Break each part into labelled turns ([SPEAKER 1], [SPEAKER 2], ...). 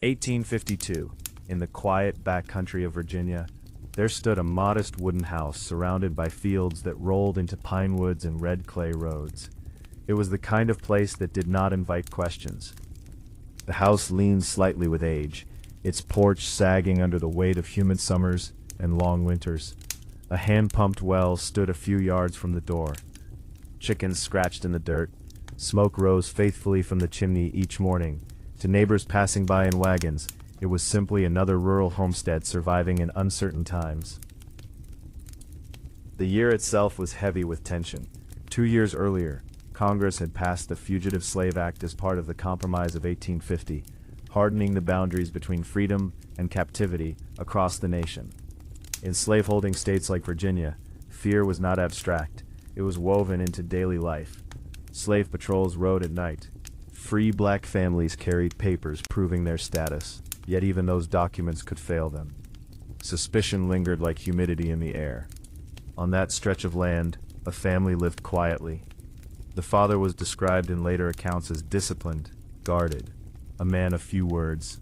[SPEAKER 1] 1852, in the quiet backcountry of Virginia, there stood a modest wooden house surrounded by fields that rolled into pine woods and red clay roads. It was the kind of place that did not invite questions. The house leaned slightly with age, its porch sagging under the weight of humid summers and long winters. A hand-pumped well stood a few yards from the door. Chickens scratched in the dirt. Smoke rose faithfully from the chimney each morning. To neighbors passing by in wagons, it was simply another rural homestead surviving in uncertain times. The year itself was heavy with tension. 2 years earlier, Congress had passed the Fugitive Slave Act as part of the Compromise of 1850, hardening the boundaries between freedom and captivity across the nation. In slaveholding states like Virginia, fear was not abstract, it was woven into daily life. Slave patrols rode at night. Free black families carried papers proving their status, yet even those documents could fail them. Suspicion lingered like humidity in the air. On that stretch of land, a family lived quietly. The father was described in later accounts as disciplined, guarded, a man of few words.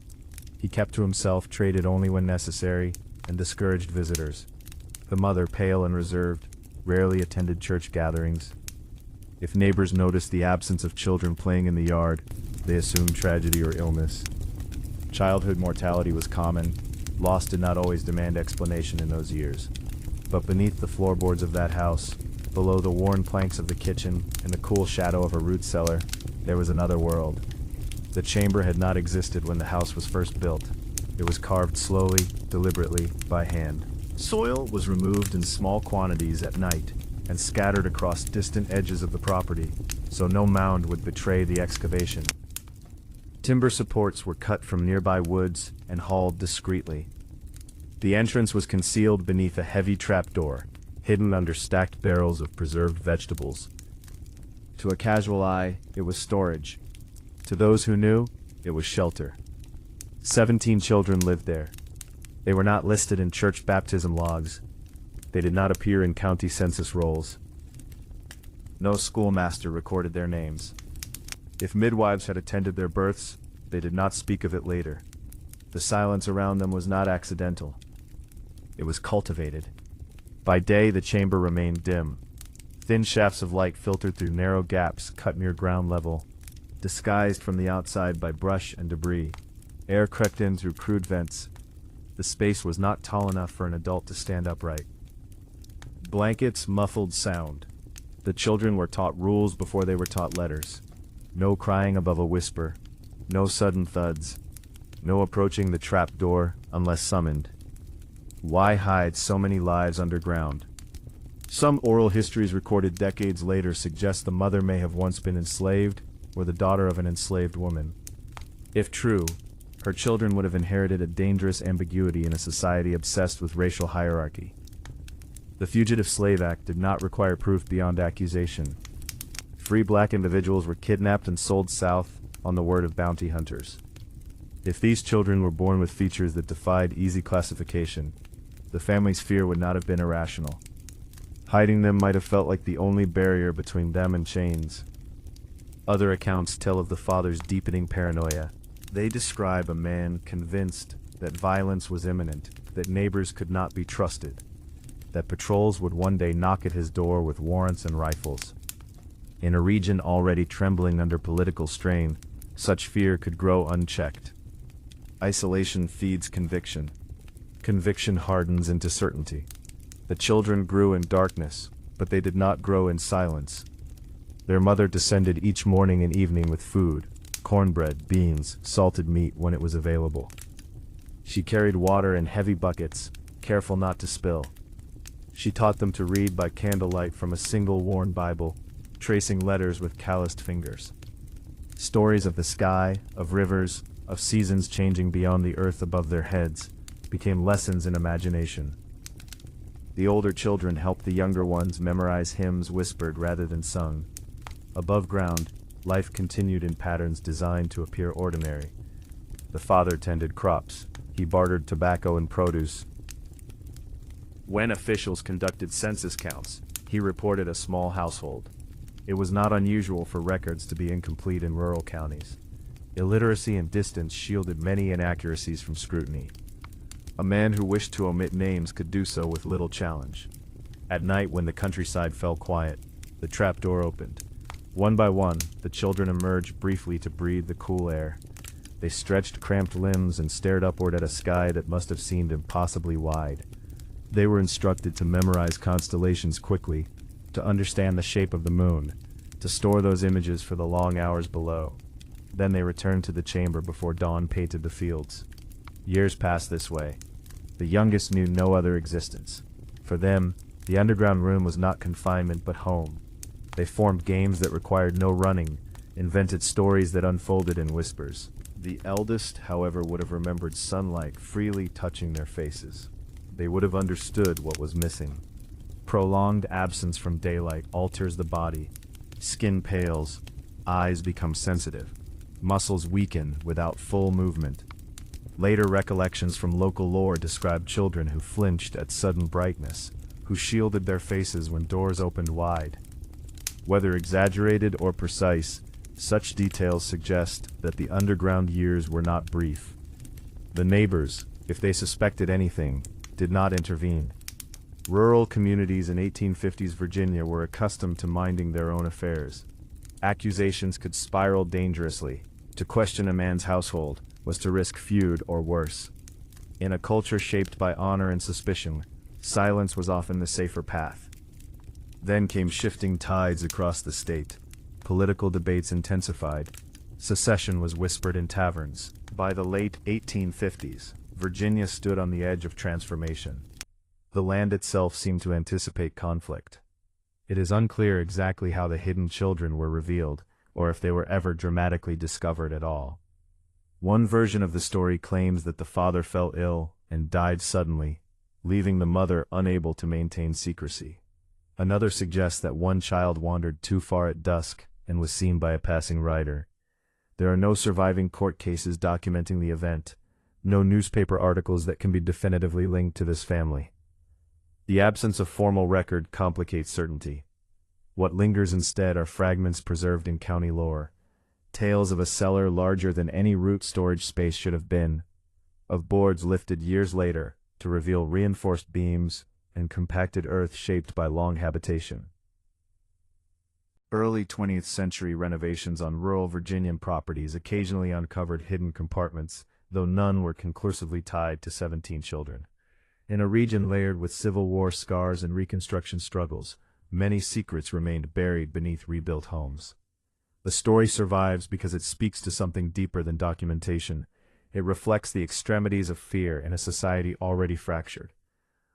[SPEAKER 1] He kept to himself, traded only when necessary, and discouraged visitors. The mother, pale and reserved, rarely attended church gatherings. If neighbors noticed the absence of children playing in the yard, they assumed tragedy or illness. Childhood mortality was common. Loss did not always demand explanation in those years. But beneath the floorboards of that house, below the worn planks of the kitchen and the cool shadow of a root cellar, there was another world. The chamber had not existed when the house was first built. It was carved slowly, deliberately, by hand. Soil was removed in small quantities at night and scattered across distant edges of the property, so no mound would betray the excavation. Timber supports were cut from nearby woods and hauled discreetly. The entrance was concealed beneath a heavy trapdoor, hidden under stacked barrels of preserved vegetables. To a casual eye, it was storage. To those who knew, it was shelter. 17 children lived there. They were not listed in church baptism logs. They did not appear in county census rolls. No schoolmaster recorded their names. If midwives had attended their births, they did not speak of it later. The silence around them was not accidental. It was cultivated. By day, the chamber remained dim. Thin shafts of light filtered through narrow gaps cut near ground level, disguised from the outside by brush and debris. Air crept in through crude vents. The space was not tall enough for an adult to stand upright. Blankets muffled sound. The children were taught rules before they were taught letters. No crying above a whisper. No sudden thuds. No approaching the trap door unless summoned. Why hide so many lives underground? Some oral histories recorded decades later suggest the mother may have once been enslaved or the daughter of an enslaved woman. If true, her children would have inherited a dangerous ambiguity in a society obsessed with racial hierarchy. The Fugitive Slave Act did not require proof beyond accusation. Free black individuals were kidnapped and sold south on the word of bounty hunters. If these children were born with features that defied easy classification, the family's fear would not have been irrational. Hiding them might have felt like the only barrier between them and chains. Other accounts tell of the father's deepening paranoia. They describe a man convinced that violence was imminent, that neighbors could not be trusted, that patrols would one day knock at his door with warrants and rifles. In a region already trembling under political strain, such fear could grow unchecked. Isolation feeds conviction. Conviction hardens into certainty. The children grew in darkness, but they did not grow in silence. Their mother descended each morning and evening with food, cornbread, beans, salted meat when it was available. She carried water in heavy buckets, careful not to spill. She taught them to read by candlelight from a single worn Bible, tracing letters with calloused fingers. Stories of the sky, of rivers, of seasons changing beyond the earth above their heads, became lessons in imagination. The older children helped the younger ones memorize hymns whispered rather than sung. Above ground, life continued in patterns designed to appear ordinary. The father tended crops. He bartered tobacco and produce. When officials conducted census counts, he reported a small household. It was not unusual for records to be incomplete in rural counties. Illiteracy and distance shielded many inaccuracies from scrutiny. A man who wished to omit names could do so with little challenge. At night, when the countryside fell quiet, the trapdoor opened. One by one, the children emerged briefly to breathe the cool air. They stretched cramped limbs and stared upward at a sky that must have seemed impossibly wide. They were instructed to memorize constellations quickly, to understand the shape of the moon, to store those images for the long hours below. Then they returned to the chamber before dawn painted the fields. Years passed this way. The youngest knew no other existence. For them, the underground room was not confinement but home. They formed games that required no running, invented stories that unfolded in whispers. The eldest, however, would have remembered sunlight freely touching their faces. They would have understood what was missing. Prolonged absence from daylight alters the body. Skin pales, eyes become sensitive, muscles weaken without full movement. Later recollections from local lore describe children who flinched at sudden brightness, who shielded their faces when doors opened wide. Whether exaggerated or precise, such details suggest that the underground years were not brief. The neighbors, if they suspected anything, did not intervene. Rural communities in 1850s Virginia were accustomed to minding their own affairs. Accusations could spiral dangerously. To question a man's household was to risk feud or worse. In a culture shaped by honor and suspicion, silence was often the safer path. Then came shifting tides across the state. Political debates intensified. Secession was whispered in taverns. By the late 1850s, Virginia stood on the edge of transformation. The land itself seemed to anticipate conflict. It is unclear exactly how the hidden children were revealed, or if they were ever dramatically discovered at all. One version of the story claims that the father fell ill and died suddenly, leaving the mother unable to maintain secrecy. Another suggests that one child wandered too far at dusk and was seen by a passing rider. There are no surviving court cases documenting the event, no newspaper articles that can be definitively linked to this family. The absence of formal record complicates certainty. What lingers instead are fragments preserved in county lore, tales of a cellar larger than any root storage space should have been, of boards lifted years later to reveal reinforced beams and compacted earth shaped by long habitation. Early 20th century renovations on rural Virginian properties occasionally uncovered hidden compartments, though none were conclusively tied to 17 children. In a region layered with Civil War scars and Reconstruction struggles, many secrets remained buried beneath rebuilt homes. The story survives because it speaks to something deeper than documentation. It reflects the extremities of fear in a society already fractured.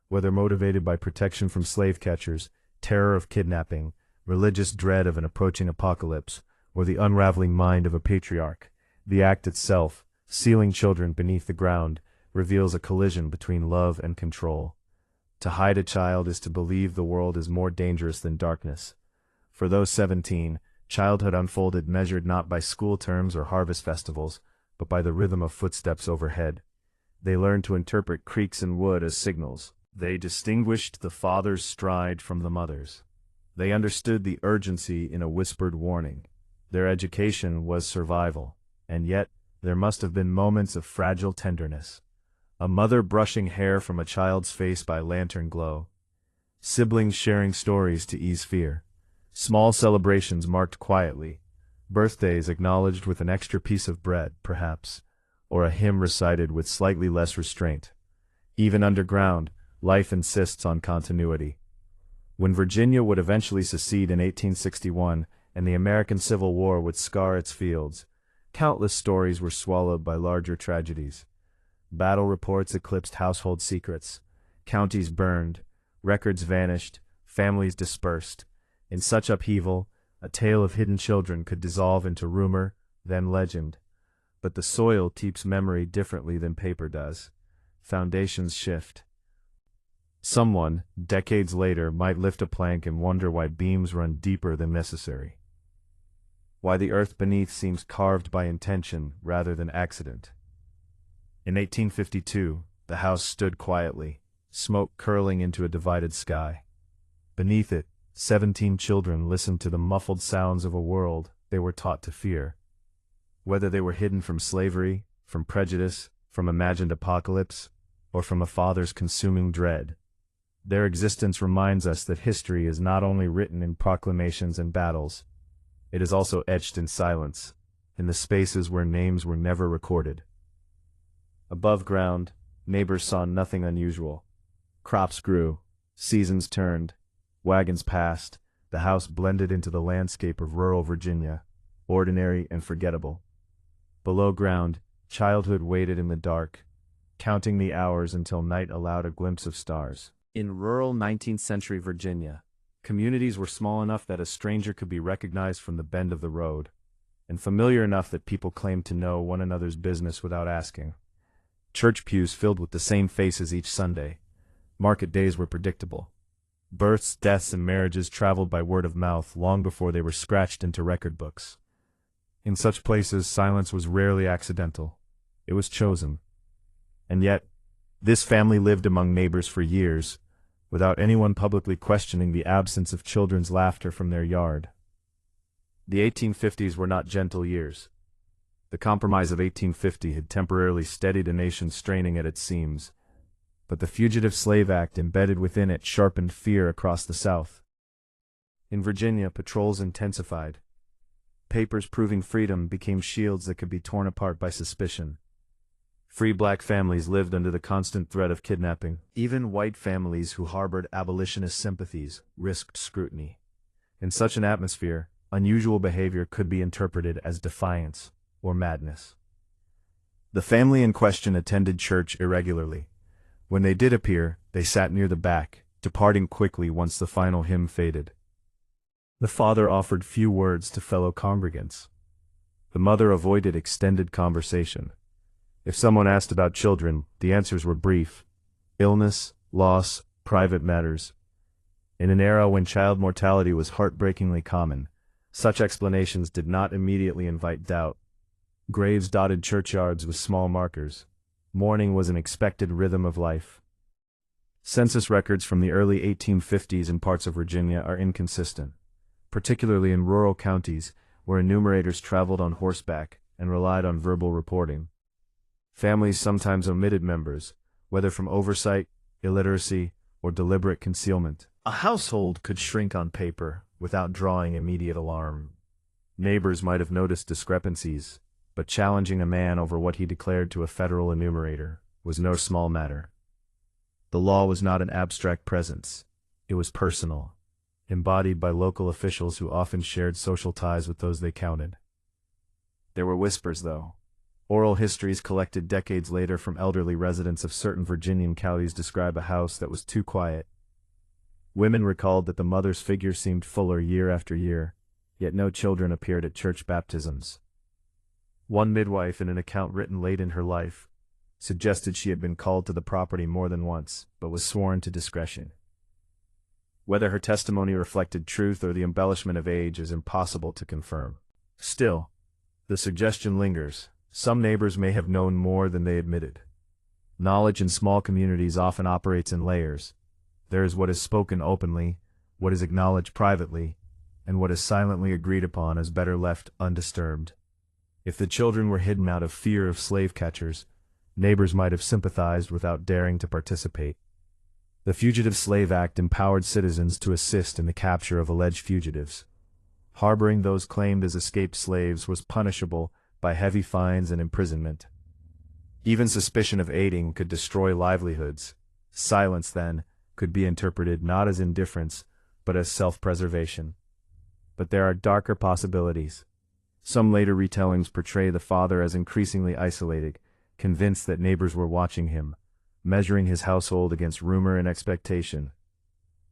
[SPEAKER 1] Whether motivated by protection from slave catchers, terror of kidnapping, religious dread of an approaching apocalypse, or the unraveling mind of a patriarch, the act itself, sealing children beneath the ground, reveals a collision between love and control. To hide a child is to believe the world is more dangerous than darkness. For those 17, childhood unfolded measured not by school terms or harvest festivals, but by the rhythm of footsteps overhead. They learned to interpret creaks in wood as signals. They distinguished the father's stride from the mother's. They understood the urgency in a whispered warning. Their education was survival, and yet there must have been moments of fragile tenderness. A mother brushing hair from a child's face by lantern glow. Siblings sharing stories to ease fear. Small celebrations marked quietly. Birthdays acknowledged with an extra piece of bread, perhaps, or a hymn recited with slightly less restraint. Even underground, life insists on continuity. When Virginia would eventually secede in 1861 and the American Civil War would scar its fields, countless stories were swallowed by larger tragedies. Battle reports eclipsed household secrets. Counties burned, records vanished, families dispersed. In such upheaval, a tale of hidden children could dissolve into rumor, then legend. But the soil keeps memory differently than paper does. Foundations shift. Someone, decades later, might lift a plank and wonder why beams run deeper than necessary. Why the earth beneath seems carved by intention rather than accident. In 1852, the house stood quietly, smoke curling into a divided sky. Beneath it, 17 children listened to the muffled sounds of a world they were taught to fear. Whether they were hidden from slavery, from prejudice, from imagined apocalypse, or from a father's consuming dread, their existence reminds us that history is not only written in proclamations and battles, it is also etched in silence, in the spaces where names were never recorded. Above ground, neighbors saw nothing unusual. Crops grew, seasons turned, wagons passed, the house blended into the landscape of rural Virginia, ordinary and forgettable. Below ground, childhood waited in the dark, counting the hours until night allowed a glimpse of stars. In rural 19th century Virginia, communities were small enough that a stranger could be recognized from the bend of the road, and familiar enough that people claimed to know one another's business without asking. Church pews filled with the same faces each Sunday. Market days were predictable. Births, deaths, and marriages traveled by word of mouth long before they were scratched into record books. In such places, silence was rarely accidental. It was chosen. And yet, this family lived among neighbors for years, without anyone publicly questioning the absence of children's laughter from their yard. The 1850s were not gentle years. The Compromise of 1850 had temporarily steadied a nation straining at its seams, but the Fugitive Slave Act embedded within it sharpened fear across the South. In Virginia, patrols intensified. Papers proving freedom became shields that could be torn apart by suspicion. Free black families lived under the constant threat of kidnapping. Even white families who harbored abolitionist sympathies risked scrutiny. In such an atmosphere, unusual behavior could be interpreted as defiance or madness. The family in question attended church irregularly. When they did appear, they sat near the back, departing quickly once the final hymn faded. The father offered few words to fellow congregants. The mother avoided extended conversation. If someone asked about children, the answers were brief: illness, loss, private matters. In an era when child mortality was heartbreakingly common, such explanations did not immediately invite doubt. Graves dotted churchyards with small markers. Mourning was an expected rhythm of life. Census records from the early 1850s in parts of Virginia are inconsistent, particularly in rural counties where enumerators traveled on horseback and relied on verbal reporting. Families sometimes omitted members, whether from oversight, illiteracy, or deliberate concealment. A household could shrink on paper without drawing immediate alarm. Neighbors might have noticed discrepancies, but challenging a man over what he declared to a federal enumerator was no small matter. The law was not an abstract presence. It was personal, embodied by local officials who often shared social ties with those they counted. There were whispers, though. Oral histories collected decades later from elderly residents of certain Virginian counties describe a house that was too quiet. Women recalled that the mother's figure seemed fuller year after year, yet no children appeared at church baptisms. One midwife, in an account written late in her life, suggested she had been called to the property more than once, but was sworn to discretion. Whether her testimony reflected truth or the embellishment of age is impossible to confirm. Still, the suggestion lingers. Some neighbors may have known more than they admitted. Knowledge in small communities often operates in layers. There is what is spoken openly, what is acknowledged privately, and what is silently agreed upon as better left undisturbed. If the children were hidden out of fear of slave catchers, neighbors might have sympathized without daring to participate. The Fugitive Slave Act empowered citizens to assist in the capture of alleged fugitives. Harboring those claimed as escaped slaves was punishable by heavy fines and imprisonment. Even suspicion of aiding could destroy livelihoods. Silence, then, could be interpreted not as indifference, but as self-preservation. But there are darker possibilities. Some later retellings portray the father as increasingly isolated, convinced that neighbors were watching him, measuring his household against rumor and expectation.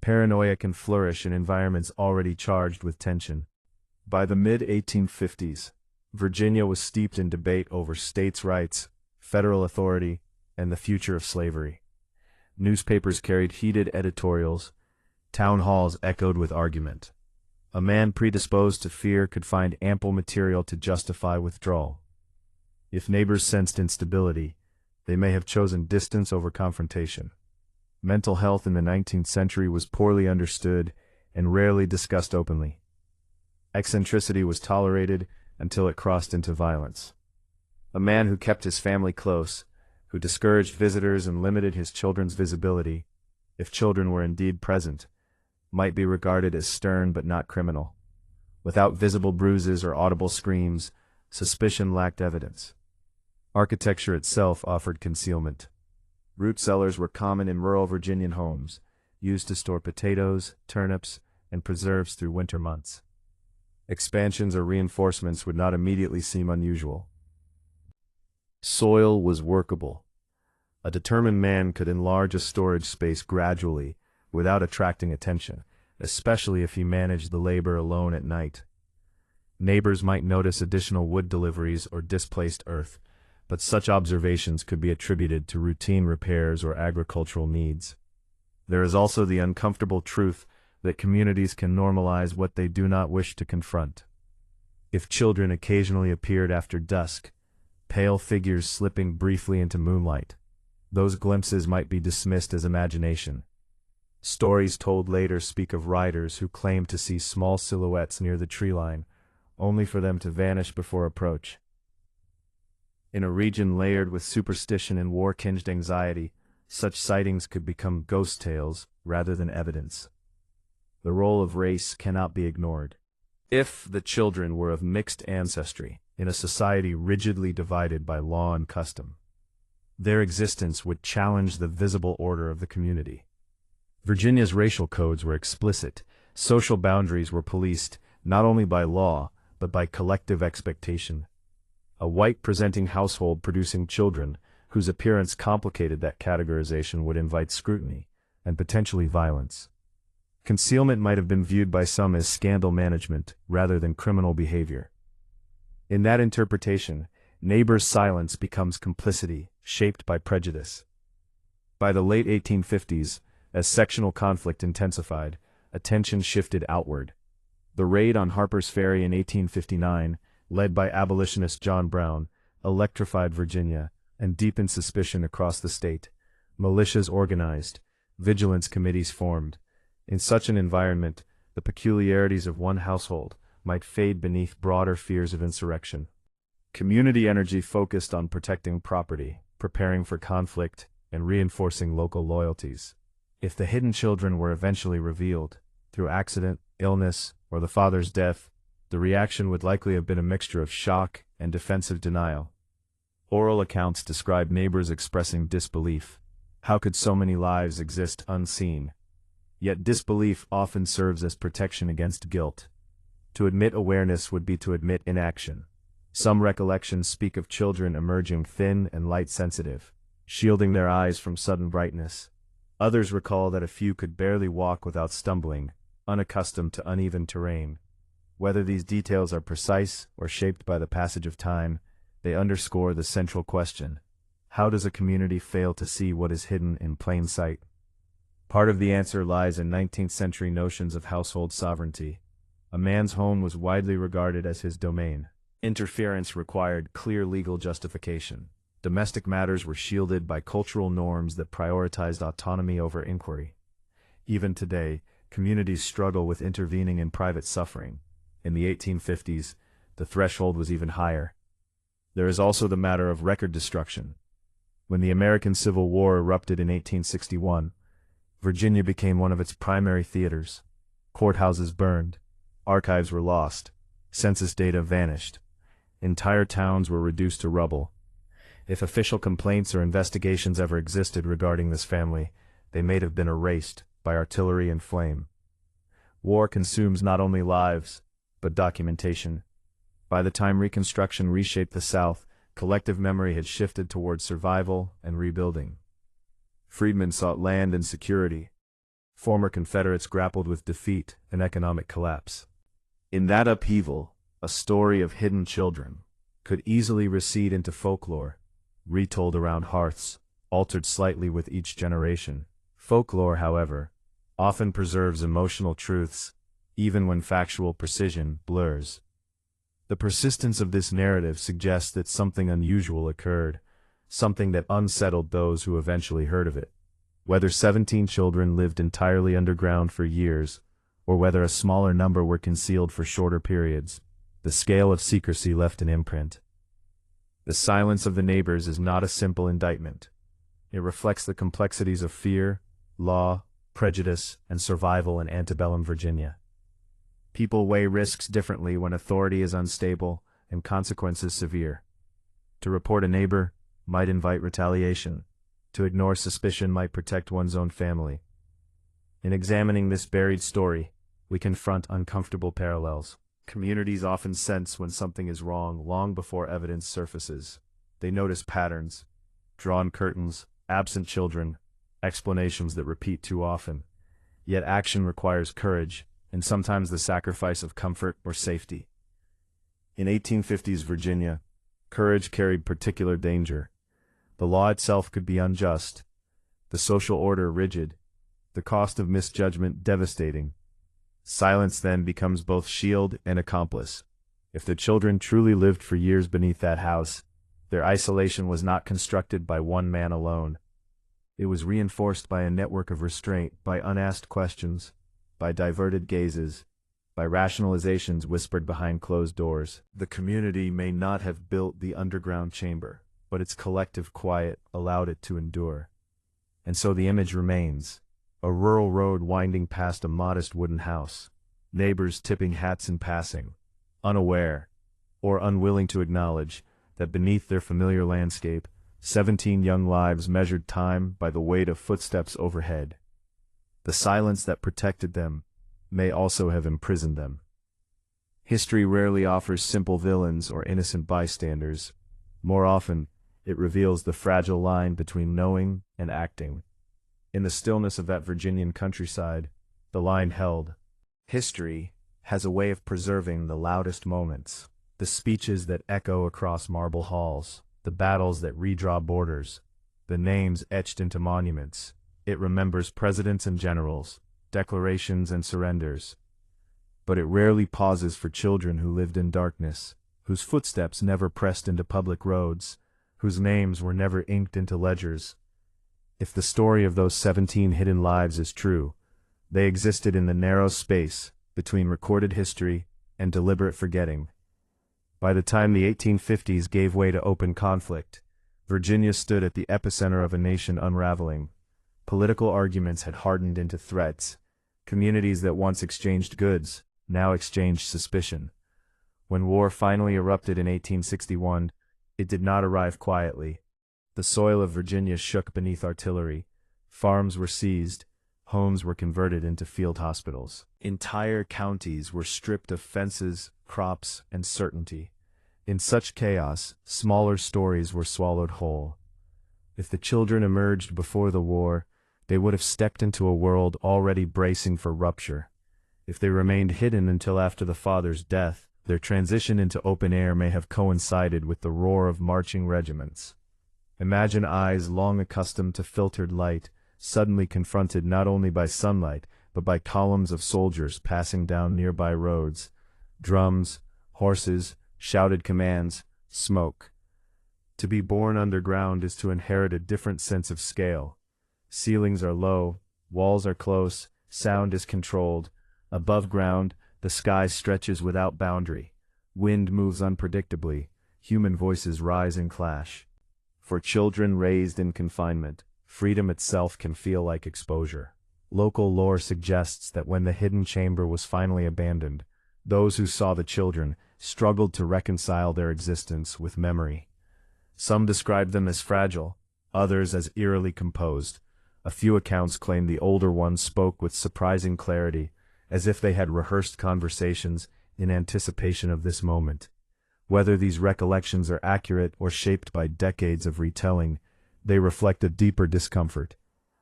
[SPEAKER 1] Paranoia can flourish in environments already charged with tension. By the mid-1850s, Virginia was steeped in debate over states' rights, federal authority, and the future of slavery. Newspapers carried heated editorials. Town halls echoed with argument. A man predisposed to fear could find ample material to justify withdrawal. If neighbors sensed instability, they may have chosen distance over confrontation. Mental health in the 19th century was poorly understood and rarely discussed openly. Eccentricity was tolerated, until it crossed into violence. A man who kept his family close, who discouraged visitors and limited his children's visibility, if children were indeed present, might be regarded as stern but not criminal. Without visible bruises or audible screams, suspicion lacked evidence. Architecture itself offered concealment. Root cellars were common in rural Virginian homes, used to store potatoes, turnips, and preserves through winter months. Expansions or reinforcements would not immediately seem unusual. Soil was workable. A determined man could enlarge a storage space gradually without attracting attention, especially if he managed the labor alone at night. Neighbors might notice additional wood deliveries or displaced earth, but such observations could be attributed to routine repairs or agricultural needs. There is also the uncomfortable truth that communities can normalize what they do not wish to confront. If children occasionally appeared after dusk, pale figures slipping briefly into moonlight, those glimpses might be dismissed as imagination. Stories told later speak of riders who claimed to see small silhouettes near the tree line, only for them to vanish before approach. In a region layered with superstition and war-tinged anxiety, such sightings could become ghost tales rather than evidence. The role of race cannot be ignored. If the children were of mixed ancestry in a society rigidly divided by law and custom, their existence would challenge the visible order of the community. Virginia's racial codes were explicit. Social boundaries were policed not only by law, but by collective expectation. A white-presenting household producing children whose appearance complicated that categorization would invite scrutiny and potentially violence. Concealment might have been viewed by some as scandal management rather than criminal behavior. In that interpretation, neighbors' silence becomes complicity, shaped by prejudice. By the late 1850s, as sectional conflict intensified, attention shifted outward. The raid on Harper's Ferry in 1859, led by abolitionist John Brown, electrified Virginia and deepened suspicion across the state. Militias organized, vigilance committees formed. In such an environment, the peculiarities of one household might fade beneath broader fears of insurrection. Community energy focused on protecting property, preparing for conflict, and reinforcing local loyalties. If the hidden children were eventually revealed, through accident, illness, or the father's death, the reaction would likely have been a mixture of shock and defensive denial. Oral accounts describe neighbors expressing disbelief. How could so many lives exist unseen? Yet disbelief often serves as protection against guilt. To admit awareness would be to admit inaction. Some recollections speak of children emerging thin and light-sensitive, shielding their eyes from sudden brightness. Others recall that a few could barely walk without stumbling, unaccustomed to uneven terrain. Whether these details are precise or shaped by the passage of time, they underscore the central question: how does a community fail to see what is hidden in plain sight? Part of the answer lies in 19th-century notions of household sovereignty. A man's home was widely regarded as his domain. Interference required clear legal justification. Domestic matters were shielded by cultural norms that prioritized autonomy over inquiry. Even today, communities struggle with intervening in private suffering. In the 1850s, the threshold was even higher. There is also the matter of record destruction. When the American Civil War erupted in 1861, Virginia became one of its primary theaters. Courthouses burned, archives were lost, census data vanished. Entire towns were reduced to rubble. If official complaints or investigations ever existed regarding this family, they may have been erased by artillery and flame. War consumes not only lives, but documentation. By the time Reconstruction reshaped the South, collective memory had shifted towards survival and rebuilding. Freedmen sought land and security. Former Confederates grappled with defeat and economic collapse. In that upheaval, a story of hidden children could easily recede into folklore, retold around hearths, altered slightly with each generation. Folklore, however, often preserves emotional truths, even when factual precision blurs. The persistence of this narrative suggests that something unusual occurred, something that unsettled those who eventually heard of it. Whether 17 children lived entirely underground for years, or whether a smaller number were concealed for shorter periods, The scale of secrecy left an imprint. The silence of the neighbors is not a simple indictment. It reflects the complexities of fear, law, prejudice, and survival in antebellum Virginia. People weigh risks differently when authority is unstable and consequences severe. To report a neighbor might invite retaliation. To ignore suspicion might protect one's own family. In examining this buried story, we confront uncomfortable parallels. Communities often sense when something is wrong long before evidence surfaces. They notice patterns, drawn curtains, absent children, explanations that repeat too often. Yet action requires courage, and sometimes the sacrifice of comfort or safety. In 1850s Virginia, courage carried particular danger. The law itself could be unjust, the social order rigid, the cost of misjudgment devastating. Silence then becomes both shield and accomplice. If the children truly lived for years beneath that house, their isolation was not constructed by one man alone. It was reinforced by a network of restraint, by unasked questions, by diverted gazes, by rationalizations whispered behind closed doors. The community may not have built the underground chamber, but its collective quiet allowed it to endure. And so the image remains. A rural road winding past a modest wooden house. Neighbors tipping hats in passing, unaware, or unwilling to acknowledge, that beneath their familiar landscape, 17 young lives measured time by the weight of footsteps overhead. The silence that protected them may also have imprisoned them. History rarely offers simple villains or innocent bystanders. More often, it reveals the fragile line between knowing and acting. In the stillness of that Virginian countryside, the line held. History has a way of preserving the loudest moments, the speeches that echo across marble halls, the battles that redraw borders, the names etched into monuments. It remembers presidents and generals, declarations and surrenders. But it rarely pauses for children who lived in darkness, whose footsteps never pressed into public roads, whose names were never inked into ledgers. If the story of those 17 hidden lives is true, they existed in the narrow space between recorded history and deliberate forgetting. By the time the 1850s gave way to open conflict, Virginia stood at the epicenter of a nation unraveling. Political arguments had hardened into threats. Communities that once exchanged goods now exchanged suspicion. When war finally erupted in 1861, it did not arrive quietly. The soil of Virginia shook beneath artillery. Farms were seized. Homes were converted into field hospitals. Entire counties were stripped of fences, crops, and certainty. In such chaos, smaller stories were swallowed whole. If the children emerged before the war, they would have stepped into a world already bracing for rupture. If they remained hidden until after the father's death, their transition into open air may have coincided with the roar of marching regiments. Imagine eyes long accustomed to filtered light, suddenly confronted not only by sunlight, but by columns of soldiers passing down nearby roads. Drums, horses, shouted commands, smoke. To be born underground is to inherit a different sense of scale. Ceilings are low, walls are close, sound is controlled. Above ground, the sky stretches without boundary. Wind moves unpredictably. Human voices rise and clash. For children raised in confinement, freedom itself can feel like exposure. Local lore suggests that when the hidden chamber was finally abandoned, those who saw the children struggled to reconcile their existence with memory. Some described them as fragile, others as eerily composed. A few accounts claim the older ones spoke with surprising clarity, as if they had rehearsed conversations in anticipation of this moment. Whether these recollections are accurate or shaped by decades of retelling, they reflect a deeper discomfort.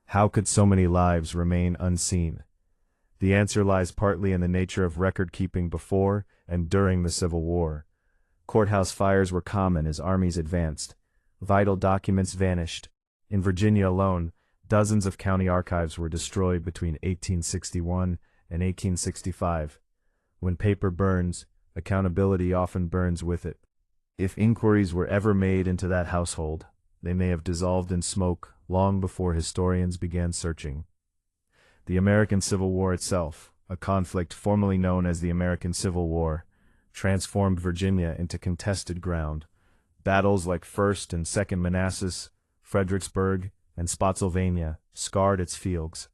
[SPEAKER 1] How could so many lives remain unseen? The answer lies partly in the nature of record-keeping before and during the Civil War. Courthouse fires were common as armies advanced. Vital documents vanished. In Virginia alone, dozens of county archives were destroyed between 1861 and 1865. When paper burns, accountability often burns with it. If inquiries were ever made into that household, they may have dissolved in smoke long before historians began searching. The American Civil War itself, a conflict formerly known as the American Civil War, transformed Virginia into contested ground. Battles like First and Second Manassas, Fredericksburg, and Spotsylvania scarred its fields.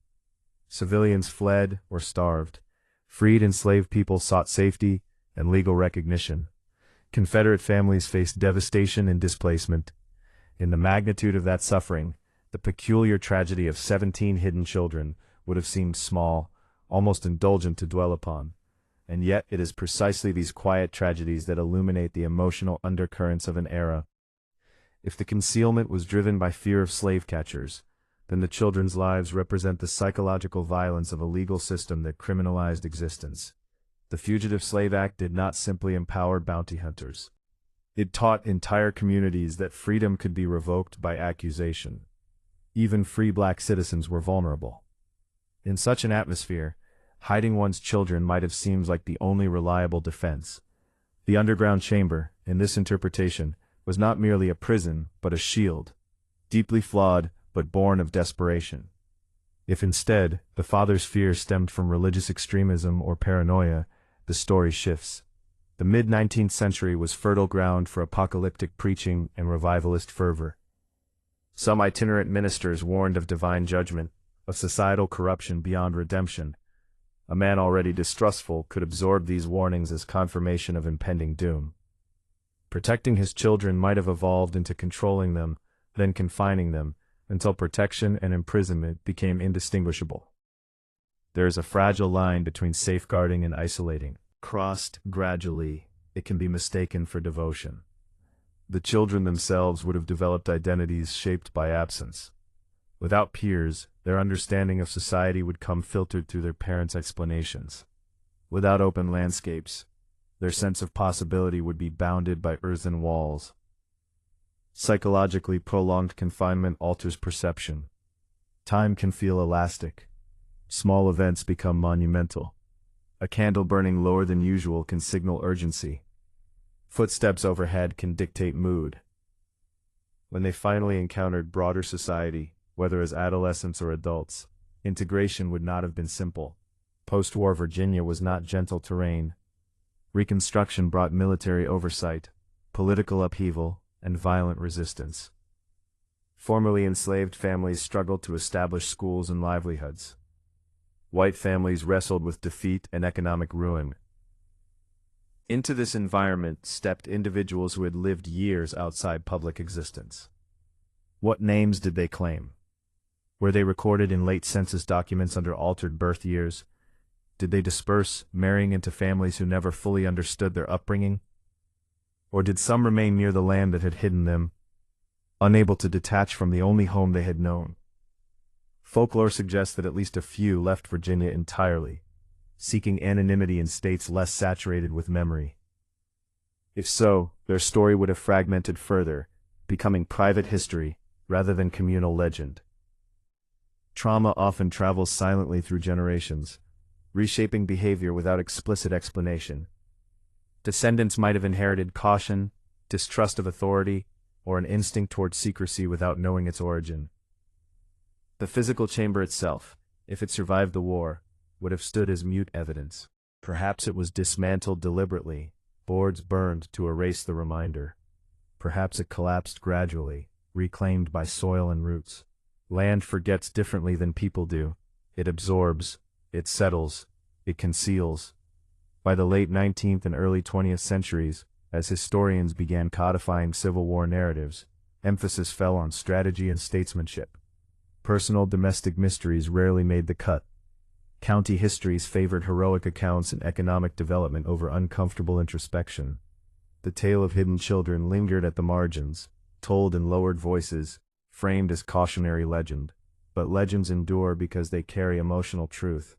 [SPEAKER 1] Civilians fled or starved. Freed enslaved people sought safety and legal recognition. Confederate families faced devastation and displacement. In the magnitude of that suffering, the peculiar tragedy of 17 hidden children would have seemed small, almost indulgent to dwell upon. And yet it is precisely these quiet tragedies that illuminate the emotional undercurrents of an era. If the concealment was driven by fear of slave catchers, then the children's lives represent the psychological violence of a legal system that criminalized existence. The Fugitive Slave Act did not simply empower bounty hunters. It taught entire communities that freedom could be revoked by accusation. Even free black citizens were vulnerable. In such an atmosphere, hiding one's children might have seemed like the only reliable defense. The underground chamber, in this interpretation, was not merely a prison, but a shield, deeply flawed, but born of desperation. If instead, the father's fear stemmed from religious extremism or paranoia, the story shifts. The mid-19th century was fertile ground for apocalyptic preaching and revivalist fervor. Some itinerant ministers warned of divine judgment, of societal corruption beyond redemption. A man already distrustful could absorb these warnings as confirmation of impending doom. Protecting his children might have evolved into controlling them, then confining them, until protection and imprisonment became indistinguishable. There is a fragile line between safeguarding and isolating. Crossed gradually, it can be mistaken for devotion. The children themselves would have developed identities shaped by absence. Without peers, their understanding of society would come filtered through their parents' explanations. Without open landscapes, their sense of possibility would be bounded by earthen walls. Psychologically prolonged confinement alters perception. Time can feel elastic. Small events become monumental. A candle burning lower than usual can signal urgency. Footsteps overhead can dictate mood. When they finally encountered broader society, whether as adolescents or adults, integration would not have been simple. Post-war Virginia was not gentle terrain. Reconstruction brought military oversight, political upheaval, and violent resistance. Formerly enslaved families struggled to establish schools and livelihoods. White families wrestled with defeat and economic ruin. Into this environment stepped individuals who had lived years outside public existence. What names did they claim? Were they recorded in late census documents under altered birth years? Did they disperse, marrying into families who never fully understood their upbringing? Or did some remain near the land that had hidden them, unable to detach from the only home they had known? Folklore suggests that at least a few left Virginia entirely, seeking anonymity in states less saturated with memory. If so, their story would have fragmented further, becoming private history rather than communal legend. Trauma often travels silently through generations, reshaping behavior without explicit explanation. Descendants might have inherited caution, distrust of authority, or an instinct toward secrecy without knowing its origin. The physical chamber itself, if it survived the war, would have stood as mute evidence. Perhaps it was dismantled deliberately, boards burned to erase the reminder. Perhaps it collapsed gradually, reclaimed by soil and roots. Land forgets differently than people do. It absorbs, it settles, it conceals. By the late 19th and early 20th centuries, as historians began codifying Civil War narratives, emphasis fell on strategy and statesmanship. Personal domestic mysteries rarely made the cut. County histories favored heroic accounts and economic development over uncomfortable introspection. The tale of hidden children lingered at the margins, told in lowered voices, framed as cautionary legend. But legends endure because they carry emotional truth.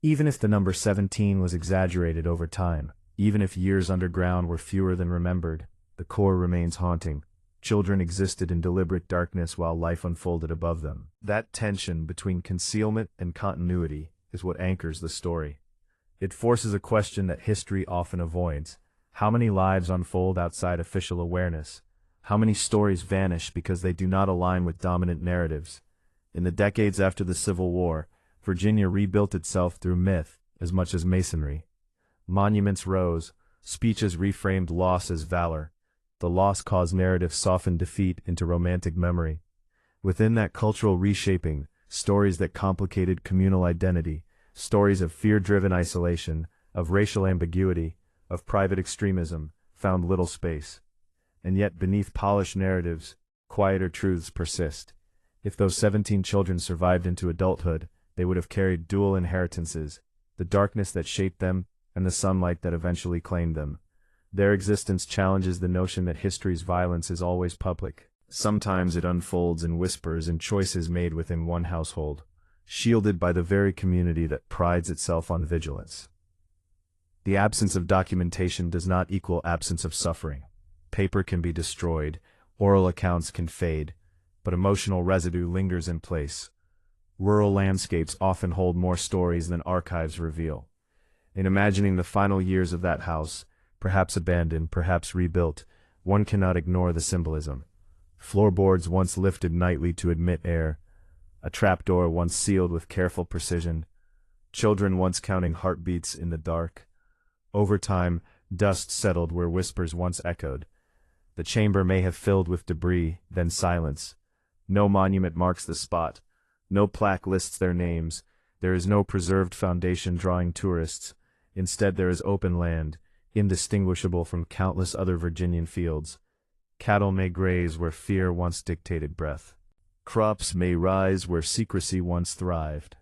[SPEAKER 1] Even if the number 17 was exaggerated over time, even if years underground were fewer than remembered, the core remains haunting. Children existed in deliberate darkness while life unfolded above them. That tension between concealment and continuity is what anchors the story. It forces a question that history often avoids. How many lives unfold outside official awareness? How many stories vanish because they do not align with dominant narratives? In the decades after the Civil War, Virginia rebuilt itself through myth as much as masonry. Monuments rose, Speeches reframed loss as valor. The loss-cause narrative softened defeat into romantic memory. Within that cultural reshaping, stories that complicated communal identity, stories of fear-driven isolation, of racial ambiguity, of private extremism, found little space. And yet beneath polished narratives, quieter truths persist. If those 17 children survived into adulthood, they would have carried dual inheritances, the darkness that shaped them and the sunlight that eventually claimed them. Their existence challenges the notion that history's violence is always public. Sometimes it unfolds in whispers and choices made within one household, shielded by the very community that prides itself on vigilance. The absence of documentation does not equal absence of suffering. Paper can be destroyed, oral accounts can fade, but emotional residue lingers in place. Rural landscapes often hold more stories than archives reveal. In imagining the final years of that house, perhaps abandoned, perhaps rebuilt, one cannot ignore the symbolism. Floorboards once lifted nightly to admit air, a trapdoor once sealed with careful precision, children once counting heartbeats in the dark. Over time, dust settled where whispers once echoed. The chamber may have filled with debris, then silence. No monument marks the spot. No plaque lists their names. There is no preserved foundation drawing tourists. Instead, there is open land, indistinguishable from countless other Virginian fields. Cattle may graze where fear once dictated breath. Crops may rise where secrecy once thrived.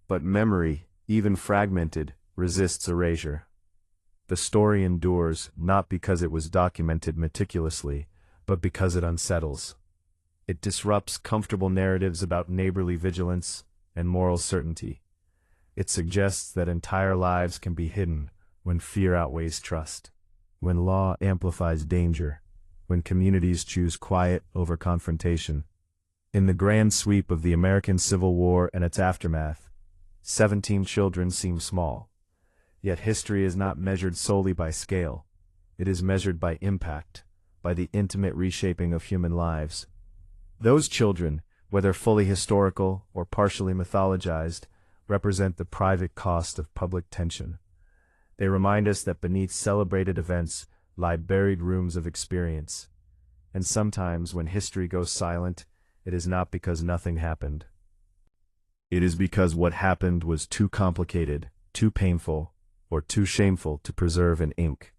[SPEAKER 1] But memory, even fragmented, resists erasure. The story endures not because it was documented meticulously, but because it unsettles. It disrupts comfortable narratives about neighborly vigilance and moral certainty. It suggests that entire lives can be hidden when fear outweighs trust, when law amplifies danger, when communities choose quiet over confrontation. In the grand sweep of the American Civil War and its aftermath, 17 children seem small. Yet history is not measured solely by scale. It is measured by impact, by the intimate reshaping of human lives. Those children, whether fully historical or partially mythologized, represent the private cost of public tension. They remind us that beneath celebrated events lie buried rooms of experience. And sometimes when history goes silent, it is not because nothing happened. It is because what happened was too complicated, too painful, or too shameful to preserve in ink.